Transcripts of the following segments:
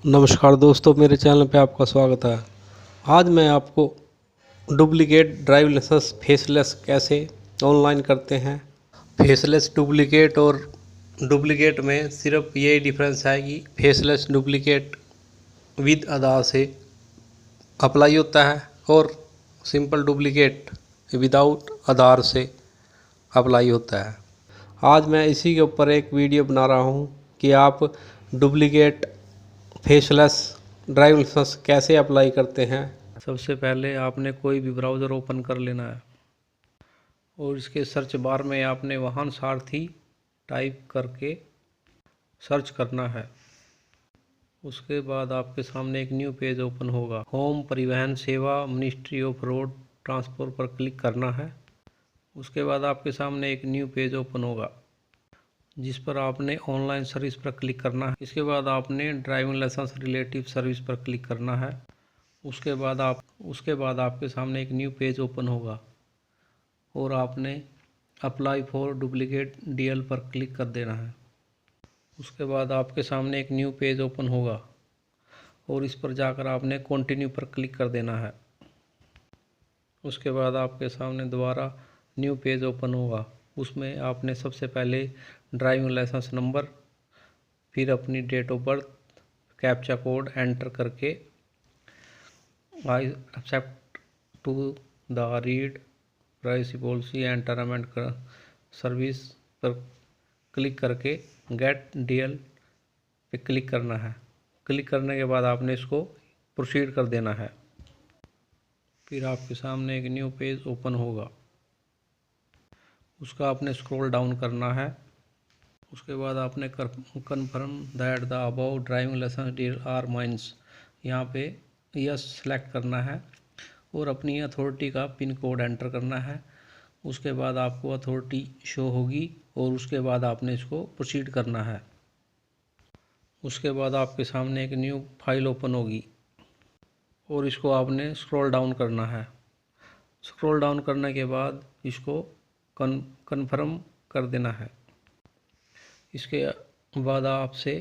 नमस्कार दोस्तों, मेरे चैनल पे आपका स्वागत है। आज मैं आपको डुप्लीकेट ड्राइविंग लाइसेंस फेसलेस कैसे ऑनलाइन करते हैं। फेसलेस डुप्लीकेट और डुप्लीकेट में सिर्फ यही डिफरेंस है कि फेसलेस डुप्लीकेट विद आधार से अप्लाई होता है और सिंपल डुप्लीकेट विदाउट आधार से अप्लाई होता है। आज मैं इसी के ऊपर एक वीडियो बना रहा हूँ कि आप डुप्लीकेट फेसलेस ड्राइविंग लाइसेंस कैसे अप्लाई करते हैं। सबसे पहले आपने कोई भी ब्राउज़र ओपन कर लेना है और इसके सर्च बार में आपने वाहन सारथी टाइप करके सर्च करना है। उसके बाद आपके सामने एक न्यू पेज ओपन होगा। होम परिवहन सेवा मिनिस्ट्री ऑफ रोड ट्रांसपोर्ट पर क्लिक करना है। उसके बाद आपके सामने एक न्यू पेज ओपन होगा जिस पर आपने ऑनलाइन सर्विस पर क्लिक करना है। इसके बाद आपने ड्राइविंग लाइसेंस रिलेटिव सर्विस पर क्लिक करना है। उसके बाद आपके सामने एक न्यू पेज ओपन होगा और आपने अप्लाई फॉर डुप्लीकेट डीएल पर क्लिक कर देना है। उसके बाद आपके सामने एक न्यू पेज ओपन होगा और इस पर जाकर आपने कंटिन्यू पर क्लिक कर देना है। उसके बाद आपके सामने दोबारा न्यू पेज ओपन होगा। उसमें आपने सबसे पहले ड्राइविंग लाइसेंस नंबर, फिर अपनी date of birth, captcha code enter करके I accept to the read privacy policy and term and service पर क्लिक करके गेट डीएल पे क्लिक करना है। क्लिक करने के बाद आपने इसको प्रोसीड कर देना है। फिर आपके सामने एक न्यू पेज ओपन होगा, उसका आपने स्क्रॉल डाउन करना है। उसके बाद आपने confirm that the above driving licence deal are mines, यहाँ पे यस सेलेक्ट करना है और अपनी अथॉरिटी का पिन कोड एंटर करना है। उसके बाद आपको अथॉरिटी शो होगी और उसके बाद आपने इसको प्रोसीड करना है। उसके बाद आपके सामने एक न्यू फाइल ओपन होगी और इसको आपने स्क्रॉल डाउन करना है। स्क्रॉल डाउन करने के बाद इसको कन्फर्म कर देना है। इसके बाद आपसे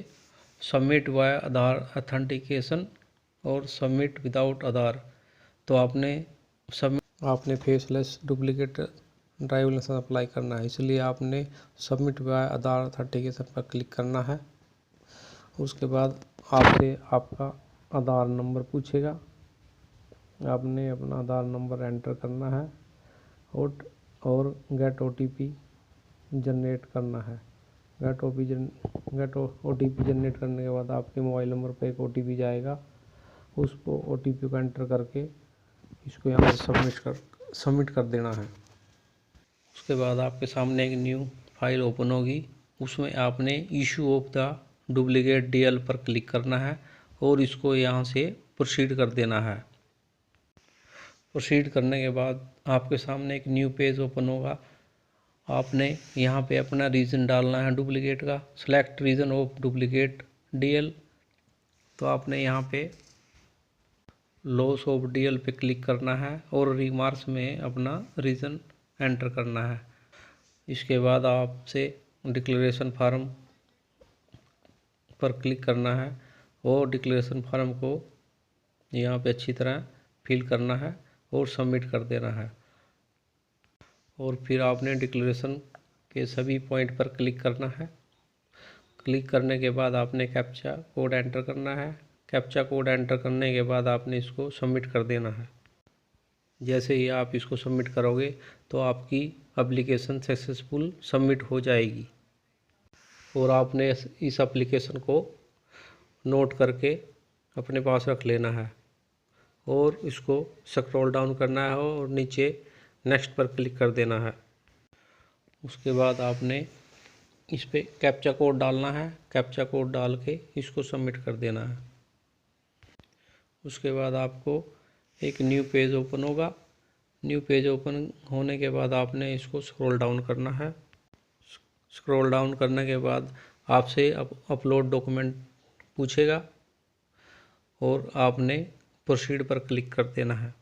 सबमिट वाया आधार ऑथेंटिकेशन और सबमिट विदाउट आधार, तो आपने faceless duplicate driving licence apply करना है, इसलिए आपने सबमिट वाया आधार ऑथेंटिकेशन पर क्लिक करना है। उसके बाद आपसे आपका आधार नंबर पूछेगा, आपने अपना आधार नंबर एंटर करना है और गेट ओटीपी जनरेट करना है। गेट ओटीपी जनरेट करने के बाद आपके मोबाइल नंबर पर एक ओटीपी जाएगा। उस ओटीपी को एंटर करके इसको यहाँ पर सबमिट कर देना है। उसके बाद आपके सामने एक न्यू फाइल ओपन होगी, उसमें आपने issue of the duplicate DL पर क्लिक करना है और इसको यहाँ से प्रोसीड कर देना है। प्रोसीड करने के बाद आपके सामने एक न्यू पेज ओपन होगा। आपने यहाँ पे अपना रीज़न डालना है डुप्लीकेट का। Select reason of duplicate DL, तो आपने यहाँ पे लॉस ऑफ डीएल पे क्लिक करना है और रिमार्क्स में अपना रीज़न एंटर करना है। इसके बाद आपसे डिक्लेरेशन फार्म पर क्लिक करना है और डिक्लेरेशन फार्म को यहाँ पे अच्छी तरह फिल करना है और सबमिट कर देना है। और फिर आपने डिक्लेरेशन के सभी पॉइंट पर क्लिक करना है। क्लिक करने के बाद आपने कैप्चा कोड एंटर करना है। कैप्चा कोड एंटर करने के बाद आपने इसको सबमिट कर देना है। जैसे ही आप इसको सबमिट करोगे तो आपकी एप्लीकेशन सक्सेसफुल सबमिट हो जाएगी और आपने इस एप्लीकेशन को नोट करके अपने पास रख लेना है और इसको स्क्रॉल डाउन करना है और नीचे नेक्स्ट पर क्लिक कर देना है। उसके बाद आपने इस पे कैप्चा कोड डालना है। कैप्चा कोड डाल के इसको सबमिट कर देना है। उसके बाद आपको एक न्यू पेज ओपन होगा। न्यू पेज ओपन होने के बाद आपने इसको स्क्रॉल डाउन करना है। स्क्रॉल डाउन करने के बाद आपसे अपलोड डॉक्यूमेंट पूछेगा और आपने प्रोसीड पर क्लिक कर देना है।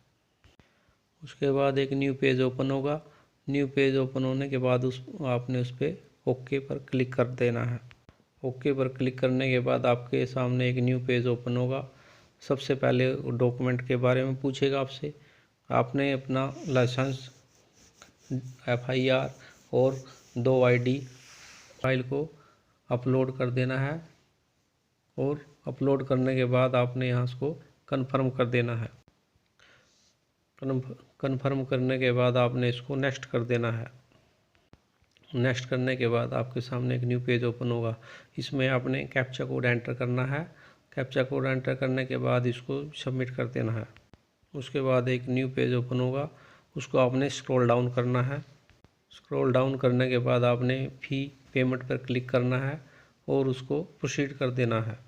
उसके बाद एक न्यू पेज ओपन होगा। न्यू पेज ओपन होने के बाद आपने उस पर ओके पर क्लिक कर देना है ओके पर क्लिक करने के बाद आपके सामने एक न्यू पेज ओपन होगा। सबसे पहले डॉक्यूमेंट के बारे में पूछेगा आपसे। आपने अपना लाइसेंस, FIR और 2 ID फाइल को अपलोड कर देना है और अपलोड करने के बाद आपने यहाँ इसको कन्फर्म कर देना है। कन्फर्म करने के बाद आपने इसको नेक्स्ट कर देना है। नेक्स्ट करने के बाद आपके सामने एक न्यू पेज ओपन होगा। इसमें आपने कैप्चा कोड एंटर करना है। कैप्चा कोड एंटर करने के बाद इसको सबमिट कर देना है। उसके बाद एक न्यू पेज ओपन होगा, उसको आपने स्क्रॉल डाउन करना है। स्क्रॉल डाउन करने के बाद आपने फी पेमेंट पर क्लिक करना है और उसको प्रोसीड कर देना है।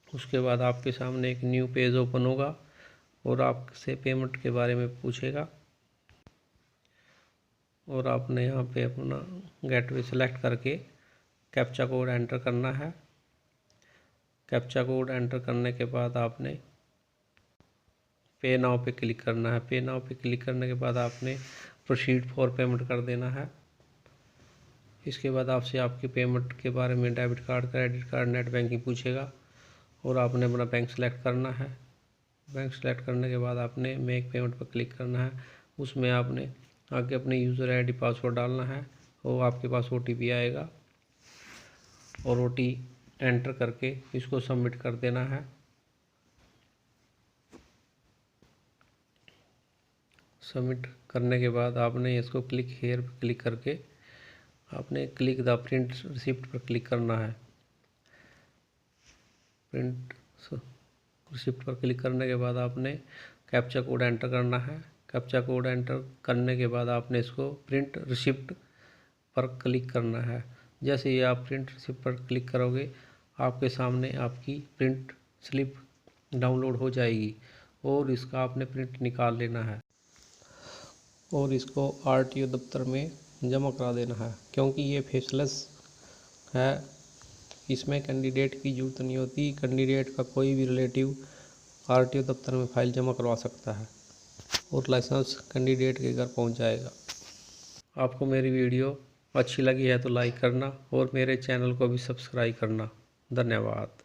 उसके बाद आपके सामने एक न्यू पेज ओपन होगा और आपसे पेमेंट के बारे में पूछेगा और आपने यहाँ पे अपना गेटवे सेलेक्ट करके कैप्चा कोड एंटर करना है। कैप्चा कोड एंटर करने के बाद आपने पे नाउ पे क्लिक करना है। पे नाउ पे क्लिक करने के बाद आपने प्रोसीड फॉर पेमेंट कर देना है। इसके बाद आपसे आपकी पेमेंट के बारे में debit card, credit card, net banking पूछेगा और आपने अपना बैंक सेलेक्ट करना है। बैंक सेलेक्ट करने के बाद आपने मेक पेमेंट पर क्लिक करना है। उसमें आपने आगे अपनी यूज़र ID पासवर्ड डालना है और आपके पास OTP आएगा और OTP एंटर करके इसको सबमिट कर देना है। सबमिट करने के बाद आपने इसको क्लिक हेयर पर क्लिक करके आपने क्लिक द प्रिंट रिसिप्ट पर क्लिक करना है। प्रिंट रिसिप्ट पर क्लिक करने के बाद आपने कैप्चा कोड एंटर करना है। कैप्चा कोड एंटर करने के बाद आपने इसको प्रिंट रिसिप्ट पर क्लिक करना है। जैसे ही आप प्रिंट रिसिप्ट पर क्लिक करोगे आपके सामने आपकी प्रिंट स्लिप डाउनलोड हो जाएगी और इसका आपने प्रिंट निकाल लेना है और इसको RTO दफ्तर में जमा करा देना है। क्योंकि ये फेसलेस है, इसमें कैंडिडेट की ज़रूरत नहीं होती। कैंडिडेट का कोई भी रिलेटिव RTO दफ्तर में फ़ाइल जमा करवा सकता है और लाइसेंस कैंडिडेट के घर पहुंच जाएगा। आपको मेरी वीडियो अच्छी लगी है तो लाइक करना और मेरे चैनल को भी सब्सक्राइब करना। धन्यवाद।